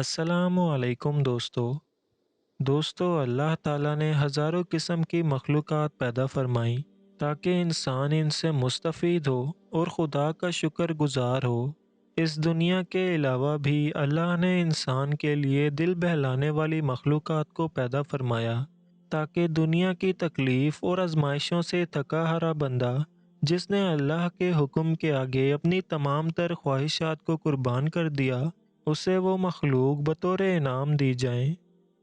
السلام علیکم دوستو اللہ تعالیٰ نے ہزاروں قسم کی مخلوقات پیدا فرمائی تاکہ انسان ان سے مستفید ہو اور خدا کا شکر گزار ہو۔ اس دنیا کے علاوہ بھی اللہ نے انسان کے لیے دل بہلانے والی مخلوقات کو پیدا فرمایا تاکہ دنیا کی تکلیف اور آزمائشوں سے تھکا ہارا بندہ جس نے اللہ کے حکم کے آگے اپنی تمام تر خواہشات کو قربان کر دیا اسے وہ مخلوق بطور انعام دی جائیں۔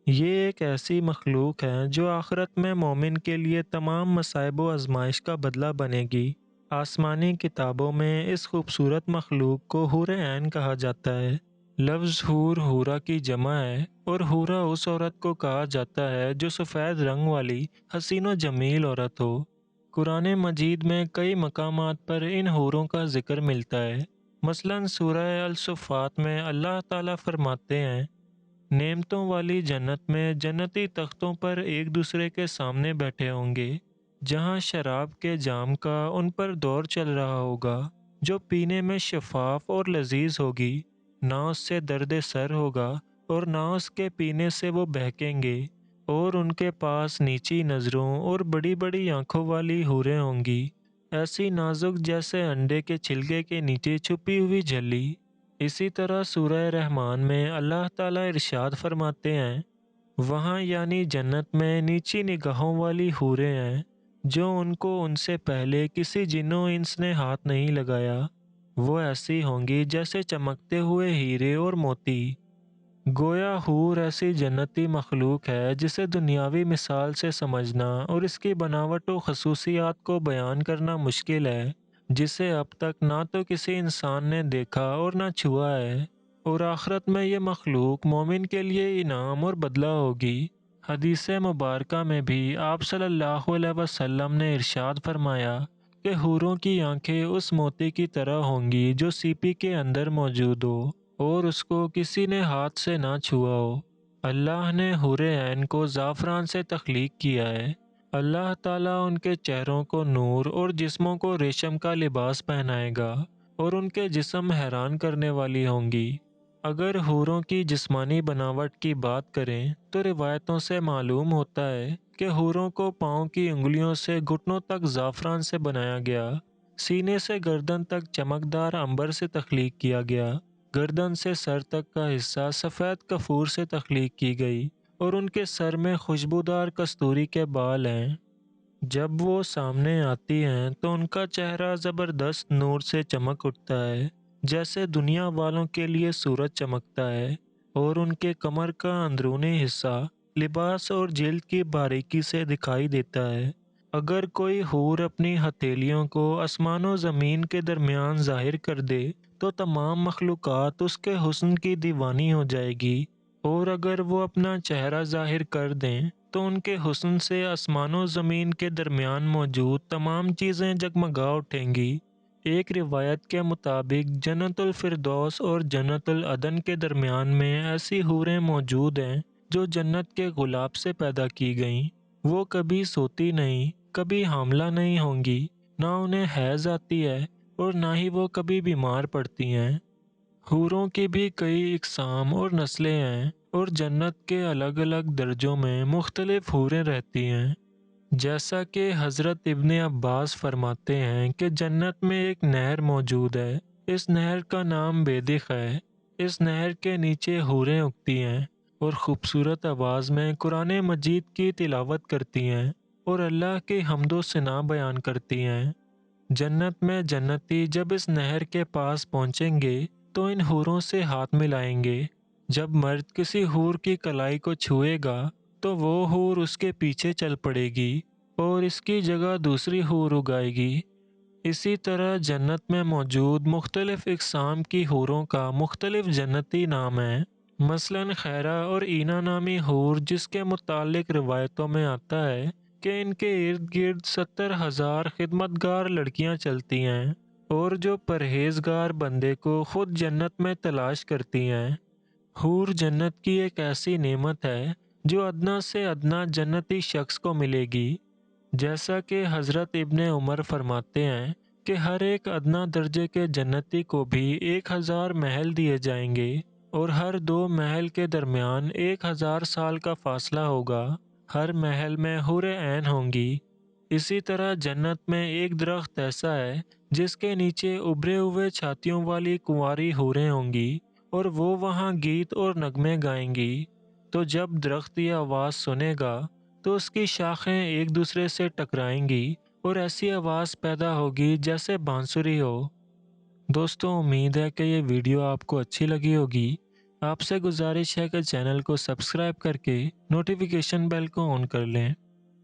یہ ایک ایسی مخلوق ہے جو آخرت میں مومن کے لیے تمام مصائب و آزمائش کا بدلہ بنے گی۔ آسمانی کتابوں میں اس خوبصورت مخلوق کو حور عین کہا جاتا ہے۔ لفظ حور حورہ کی جمع ہے اور حورہ اس عورت کو کہا جاتا ہے جو سفید رنگ والی حسین و جمیل عورت ہو۔ قرآن مجید میں کئی مقامات پر ان حوروں کا ذکر ملتا ہے۔ مثلاً سورہ الصفات میں اللہ تعالیٰ فرماتے ہیں، نعمتوں والی جنت میں جنتی تختوں پر ایک دوسرے کے سامنے بیٹھے ہوں گے، جہاں شراب کے جام کا ان پر دور چل رہا ہوگا جو پینے میں شفاف اور لذیذ ہوگی، نہ اس سے درد سر ہوگا اور نہ اس کے پینے سے وہ بہکیں گے، اور ان کے پاس نیچی نظروں اور بڑی بڑی آنکھوں والی حوریں ہوں گی، ایسی نازک جیسے انڈے کے چھلکے کے نیچے چھپی ہوئی جھلی۔ اسی طرح سورہ رحمان میں اللہ تعالیٰ ارشاد فرماتے ہیں، وہاں یعنی جنت میں نیچی نگاہوں والی حوریں ہیں جو ان کو ان سے پہلے کسی جن و انس نے ہاتھ نہیں لگایا، وہ ایسی ہوں گی جیسے چمکتے ہوئے ہیرے اور موتی۔ گویا حور ایسی جنتی مخلوق ہے جسے دنیاوی مثال سے سمجھنا اور اس کی بناوٹ و خصوصیات کو بیان کرنا مشکل ہے، جسے اب تک نہ تو کسی انسان نے دیکھا اور نہ چھوا ہے، اور آخرت میں یہ مخلوق مومن کے لیے انعام اور بدلہ ہوگی۔ حدیث مبارکہ میں بھی آپ صلی اللہ علیہ وسلم نے ارشاد فرمایا کہ حوروں کی آنکھیں اس موتی کی طرح ہوں گی جو سیپی کے اندر موجود ہو اور اس کو کسی نے ہاتھ سے نہ چھوا ہو۔ اللہ نے حور عین کو زعفران سے تخلیق کیا ہے۔ اللہ تعالیٰ ان کے چہروں کو نور اور جسموں کو ریشم کا لباس پہنائے گا اور ان کے جسم حیران کرنے والی ہوں گی۔ اگر حوروں کی جسمانی بناوٹ کی بات کریں تو روایتوں سے معلوم ہوتا ہے کہ حوروں کو پاؤں کی انگلیوں سے گھٹنوں تک زعفران سے بنایا گیا، سینے سے گردن تک چمکدار عنبر سے تخلیق کیا گیا، گردن سے سر تک کا حصہ سفید کافور سے تخلیق کی گئی، اور ان کے سر میں خوشبودار کستوری کے بال ہیں۔ جب وہ سامنے آتی ہیں تو ان کا چہرہ زبردست نور سے چمک اٹھتا ہے جیسے دنیا والوں کے لیے سورج چمکتا ہے، اور ان کے کمر کا اندرونی حصہ لباس اور جلد کی باریکی سے دکھائی دیتا ہے۔ اگر کوئی حور اپنی ہتھیلیوں کو آسمان و زمین کے درمیان ظاہر کر دے تو تمام مخلوقات اس کے حسن کی دیوانی ہو جائے گی، اور اگر وہ اپنا چہرہ ظاہر کر دیں تو ان کے حسن سے آسمان و زمین کے درمیان موجود تمام چیزیں جگمگا اٹھیں گی۔ ایک روایت کے مطابق جنت الفردوس اور جنت العدن کے درمیان میں ایسی حوریں موجود ہیں جو جنت کے غلاف سے پیدا کی گئیں۔ وہ کبھی سوتی نہیں، کبھی حاملہ نہیں ہوں گی، نہ انہیں حیض آتی ہے اور نہ ہی وہ کبھی بیمار پڑتی ہیں۔ حوروں کی بھی کئی اقسام اور نسلیں ہیں اور جنت کے الگ الگ درجوں میں مختلف حوریں رہتی ہیں۔ جیسا کہ حضرت ابن عباس فرماتے ہیں کہ جنت میں ایک نہر موجود ہے، اس نہر کا نام بیدق ہے، اس نہر کے نیچے حوریں اگتی ہیں اور خوبصورت آواز میں قرآن مجید کی تلاوت کرتی ہیں اور اللہ کی حمد و ثنا بیان کرتی ہیں۔ جنت میں جنتی جب اس نہر کے پاس پہنچیں گے تو ان حوروں سے ہاتھ ملائیں گے۔ جب مرد کسی حور کی کلائی کو چھوئے گا تو وہ حور اس کے پیچھے چل پڑے گی اور اس کی جگہ دوسری حور اگائے گی۔ اسی طرح جنت میں موجود مختلف اقسام کی حوروں کا مختلف جنتی نام ہے۔ مثلاً خیرہ اور اینا نامی حور جس کے متعلق روایتوں میں آتا ہے کہ ان کے ارد گرد 70,000 خدمتگار لڑکیاں چلتی ہیں اور جو پرہیزگار بندے کو خود جنت میں تلاش کرتی ہیں۔ حور جنت کی ایک ایسی نعمت ہے جو ادنا سے ادنا جنتی شخص کو ملے گی۔ جیسا کہ حضرت ابن عمر فرماتے ہیں کہ ہر ایک ادنا درجے کے جنتی کو بھی 1,000 محل دیے جائیں گے اور ہر دو محل کے درمیان 1000 سال کا فاصلہ ہوگا۔ ہر محل میں حور عین ہوں گی۔ اسی طرح جنت میں ایک درخت ایسا ہے جس کے نیچے ابھرے ہوئے چھاتیوں والی کنواری حوریں ہوں گی، اور وہ وہاں گیت اور نغمے گائیں گی۔ تو جب درخت یہ آواز سنے گا تو اس کی شاخیں ایک دوسرے سے ٹکرائیں گی اور ایسی آواز پیدا ہوگی جیسے بانسری ہو۔ دوستوں، امید ہے کہ یہ ویڈیو آپ کو اچھی لگی ہوگی۔ آپ سے گزارش ہے کہ چینل کو سبسکرائب کر کے نوٹیفیکیشن بیل کو آن کر لیں۔